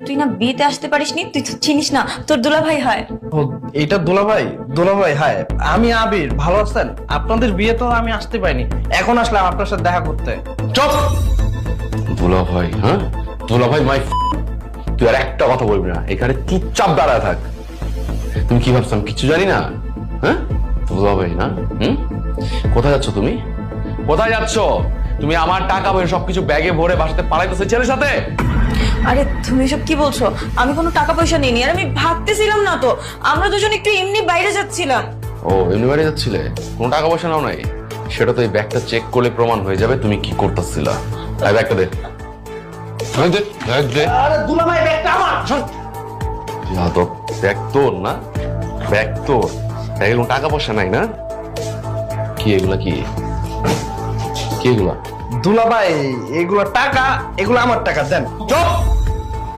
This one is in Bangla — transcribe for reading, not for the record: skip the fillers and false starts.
তুই না বিয়েতে আসতে পারিসনি, তুই তো চিনিস না তোর দুলাভাই হয়। ও, এটা দুলাভাই? দুলাভাই হায়, আমি আবির, ভালো আছেন? আপনাদের বিয়ে তো আমি আসতে পাইনি, এখন আসলাম আপনার সাথে দেখা করতে। চুপ! দুলা ভাই, হ্যাঁ দুলা ভাই মাই, তুই আর একটা কথা বলবি না, এখানে চুপচাপ দাঁড়ায় থাক। তুমি কি ভাবছো আমি কিছু জানি না? হ্যাঁ দুলা ভাই না? কোথায় যাচ্ছ তুমি? কোথায় যাচ্ছ তুমি? আমার টাকা পয়সা সবকিছু ব্যাগে ভরে বাসাতে পালাইতেছে ছেলের সাথে? আরে তুমি এসব কি বলছো? আমি কোনো টাকা পয়সা নিইনি, আর আমি ভাবতেছিলাম না তো, আমরা দুজন একটু এমনি বাইরে যাচ্ছিলাম। ও এমনি বাড়ি যাচ্ছিলে, কোনো টাকা পয়সা নাও নাই? সেটা তো এই ব্যাগটা চেক করলে প্রমাণ হয়ে যাবে তুমি কি করতেছিলা। এই ব্যাগটা দে, ব্যাগ দে, ব্যাগ দে। আরে দুলাভাই, ব্যাগটা আমার। যাদব, ব্যাগ তোর না? ব্যাগ তোর, ব্যাগে কোনো টাকা পয়সা নাই না? কি এগুলা? কি কি এগুলা? দুলাভাই, এগুলো টাকা, এগুলো আমার টাকা, দেন। চুপ!